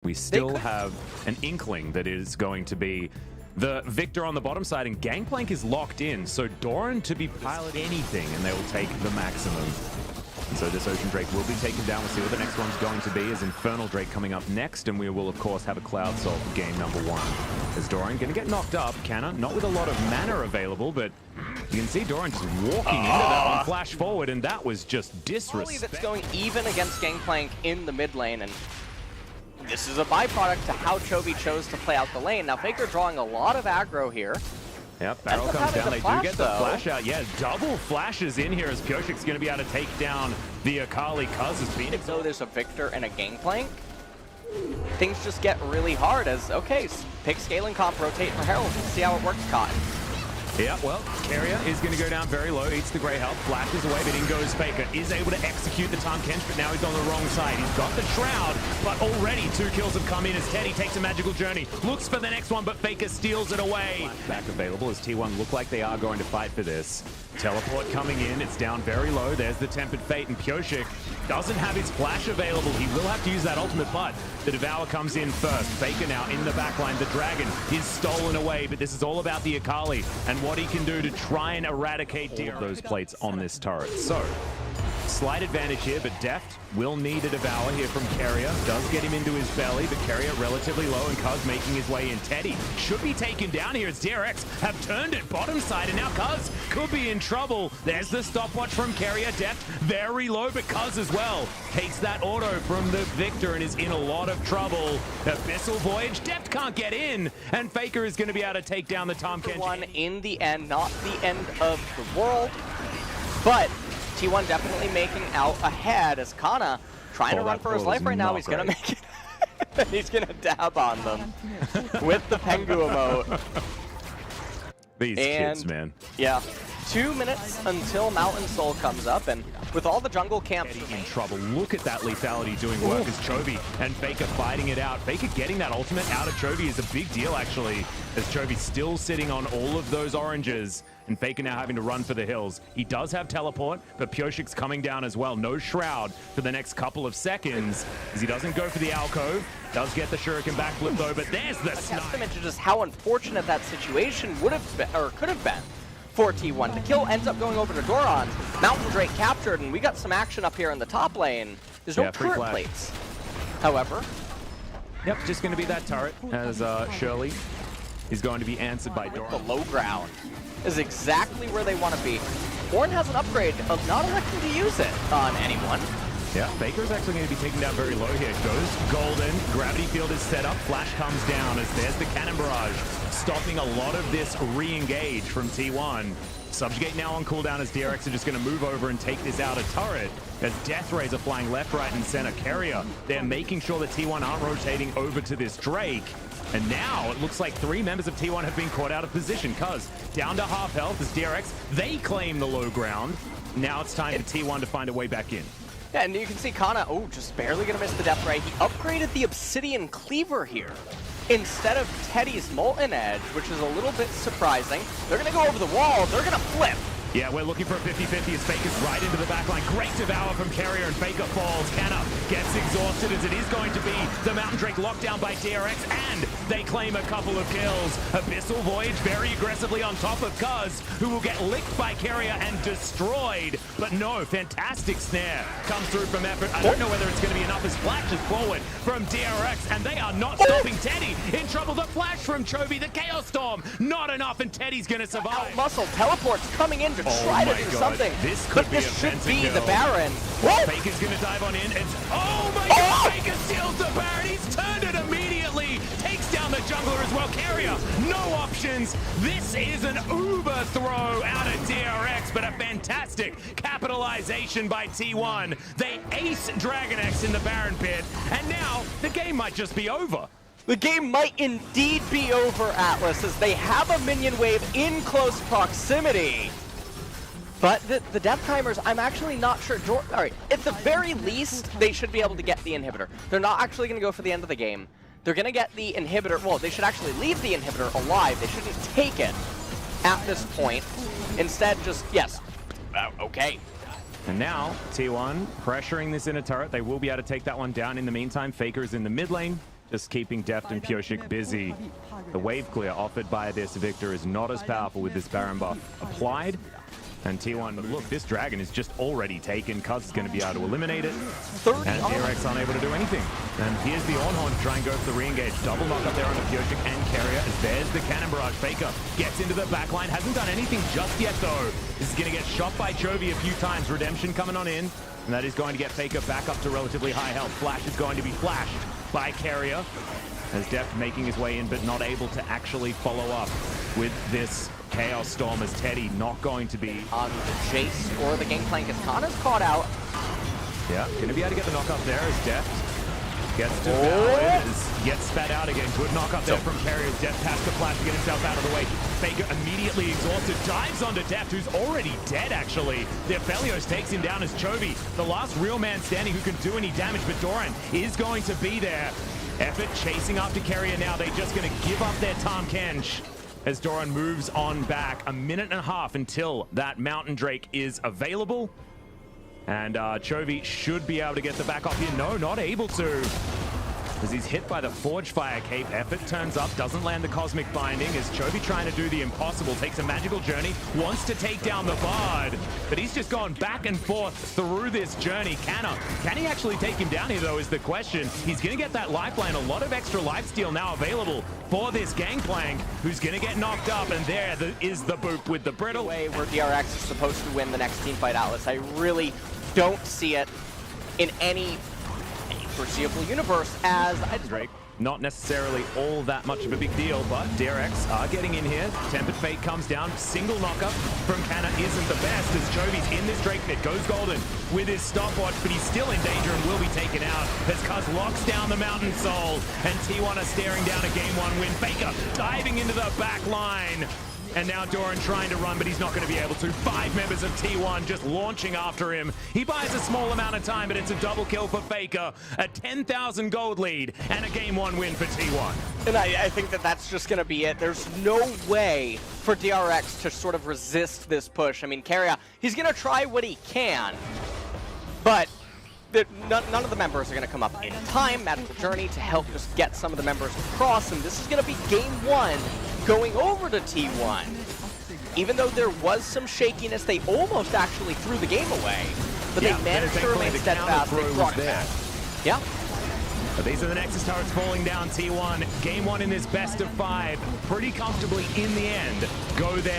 we still have an inkling that it is going to be the victor on the bottom side, and Gangplank is locked in, so Doran to be pilot anything, and they will take the maximum. And so this Ocean Drake will be taken down. We'll see what the next one's going to be, as Infernal Drake coming up next, and we will, of course, have a Cloud Soul for game number 1. As Doran going to get knocked up, Canna, not with a lot of mana available, but you can see Doran just walking into that one, flash forward, and that was just disrespect. That's going even against Gangplank in the mid lane, and this is a byproduct to how Chovy chose to play out the lane. Now Faker drawing a lot of aggro here. Yep, Barrel comes down. They do get the flash out. Yeah, double flashes in here as Pioshik's going to be able to take down the Akali. Cuz is Phoenix. So there's a Victor and a Gangplank. Things just get really hard as, okay, pick scaling comp, rotate for Herald, and see how it works, Cotton. Yeah, well, Carrier is going to go down very low, eats the Grey Health, flashes away, but in goes Faker. Is able to execute the Tahm Kench, but now he's on the wrong side. He's got the Shroud, but already 2 kills have come in as Teddy takes a magical journey. Looks for the next one, but Faker steals it away. Back available as T1 look like they are going to fight for this. Teleport coming in, it's down very low. There's the Tempered Fate, and Pioshik doesn't have his flash available. He will have to use that ultimate, but the Devour comes in first. Faker now in the backline. The Dragon is stolen away, but this is all about the Akali and what he can do to try and eradicate all of those plates on this turret. So, slight advantage here, but Deft will need a Devour here from Carrier. Does get him into his belly, but Carrier relatively low, and Cuz making his way in. Teddy should be taken down here as DRX have turned it bottom side, and now Cuz could be in trouble. There's the stopwatch from Carrier. Deft very low, but Cuz as well takes that auto from the Victor and is in a lot of trouble. Abyssal Voyage, Deft can't get in, and Faker is going to be able to take down the Tahm Kench. One in the end, not the end of the world, but T1 definitely making out ahead as Kana trying to run for his life right now. He's going to make it. He's going to dab on them with the Pengu emote. These kids, man. Yeah. 2 minutes until Mountain Soul comes up, and with all the jungle camps in trouble. Look at that lethality doing work as Chovy and Faker fighting it out. Faker getting that ultimate out of Chovy is a big deal, actually, as Chovy's still sitting on all of those oranges, and Faker now having to run for the hills. He does have teleport, but Pioshik's coming down as well. No Shroud for the next couple of seconds, as he doesn't go for the alcove. Does get the Shuriken backflip though, but there's the snipe. Testament to just how unfortunate that situation would have been, or could have been, for T1. The kill ends up going over to Doran. Mountain Drake captured, and we got some action up here in the top lane. There's no turret plates, however. Yep, just going to be that turret, as Shirley is going to be answered by Doran. The low ground is exactly where they want to be. Ornn has an upgrade of not electing to use it on anyone. Yeah, Faker's actually going to be taken down very low here. Goes Golden, Gravity Field is set up, Flash comes down as there's the Cannon Barrage, stopping a lot of this re-engage from T1. Subjugate now on cooldown as DRX are just going to move over and take this outer turret. As Death Rays are flying left, right, and center. Carrier, they're making sure that T1 aren't rotating over to this Drake. And now it looks like 3 members of T1 have been caught out of position. Cuz down to half health as DRX, they claim the low ground. Now it's time for T1 to find a way back in. Yeah, and you can see Kana, just barely gonna miss the Death Ray. He upgraded the Obsidian Cleaver here instead of Teddy's Molten Edge, which is a little bit surprising. They're gonna go over the wall, they're gonna flip. Yeah, we're looking for a 50-50 as Faker's right into the backline. Great Devour from Carrier, and Faker falls. Canna gets exhausted as it is going to be the Mountain Drake locked down by DRX, and they claim a couple of kills. Abyssal Voyage very aggressively on top of Cuz, who will get licked by Carrier and destroyed. But no, fantastic snare comes through from Effort. I don't know whether it's going to be enough as flashes forward from DRX, and they are not stopping Teddy. In trouble, the flash from Chovy, the Chaos Storm, not enough, and Teddy's going to survive. Muscle teleports coming in to try to do something. This could but be this should be kill. The Baron. Faker's going to dive on in. It's, oh my god, Faker steals the Baron. He's turned it immediately. Takes down the jungler as well. Carrier, no options. This is an uber throw out of DRX, but a fantastic capitalization by T1. They ace Dragon X in the Baron pit, and now the game might just be over. The game might indeed be over, Atlas, as they have a minion wave in close proximity. But the Death Timers, I'm actually not sure. All right, at the very least, they should be able to get the inhibitor. They're not actually going to go for the end of the game. They're going to get the inhibitor. Well, they should actually leave the inhibitor alive. They shouldn't take it at this point. Instead, just, yes, okay. And now, T1 pressuring this inner turret. They will be able to take that one down. In the meantime, Faker is in the mid lane. Just keeping Deft and Pioshik busy. The wave clear offered by this Victor is not as powerful with this Baron buff applied. And T1, but look, this dragon is just already taken. Cuz is going to be able to eliminate it. 30 and DRX unable to do anything. And here's the Ornhorn to try and go for the re-engage. Double knock up there on the Pioshik and Carrier. As there's the Cannon Barrage. Faker gets into the backline. Hasn't done anything just yet, though. This is going to get shot by Chovy a few times. Redemption coming on in. And that is going to get Faker back up to relatively high health. Flash is going to be flashed by Carrier. As Deft making his way in, but not able to actually follow up with this Chaos Storm, as Teddy not going to be on the chase or the gangplank as Kana's caught out. Yeah, gonna be able to get the knock up there as Deft gets to Valid, gets spat out again. Good knock up there from Carrier. Deft has to flash to get himself out of the way. Faker immediately exhausted, dives onto Deft, who's already dead actually. Defelios takes him down as Chovy, the last real man standing who can do any damage, but Doran is going to be there. Effort chasing after Carrier now. They're just going to give up their Tahm Kench as Doran moves on back. A minute and a half until that Mountain Drake is available. And Chovy should be able to get the back off here. No, not able to. As he's hit by the Forge Fire Cape. Effort turns up, doesn't land the Cosmic Binding. As Chovy trying to do the impossible, takes a magical journey, wants to take down the Bard. But he's just gone back and forth through this journey. Can he actually take him down here, though, is the question. He's going to get that lifeline. A lot of extra lifesteal now available for this Gangplank, who's going to get knocked up. And there is the boop with the Brittle. Way where DRX is supposed to win the next teamfight, Atlas. I really don't see it in any foreseeable universe as Drake. Not necessarily all that much of a big deal, but DRX are getting in here. Tempered Fate comes down. Single knockup from Canna isn't the best as Chovy's in this Drake pit. Goes golden with his stopwatch, but he's still in danger and will be taken out as Cuz locks down the Mountain Soul. And T1 are staring down a game one win. Faker diving into the back line. And now Doran trying to run, but he's not going to be able to. 5 members of T1 just launching after him. He buys a small amount of time, but it's a double kill for Faker. A 10,000 gold lead and a game 1 win for T1. And I think that that's just going to be it. There's no way for DRX to sort of resist this push. I mean, Carrier, he's going to try what he can, but none of the members are going to come up in time. Magical Journey to help just get some of the members across, and this is going to be game 1 going over to T1. Even though there was some shakiness, they almost actually threw the game away, but they managed to remain steadfast. They brought it back. Yeah. But these are the Nexus turrets falling down. T1, game 1 in this best of 5, pretty comfortably in the end. Go there.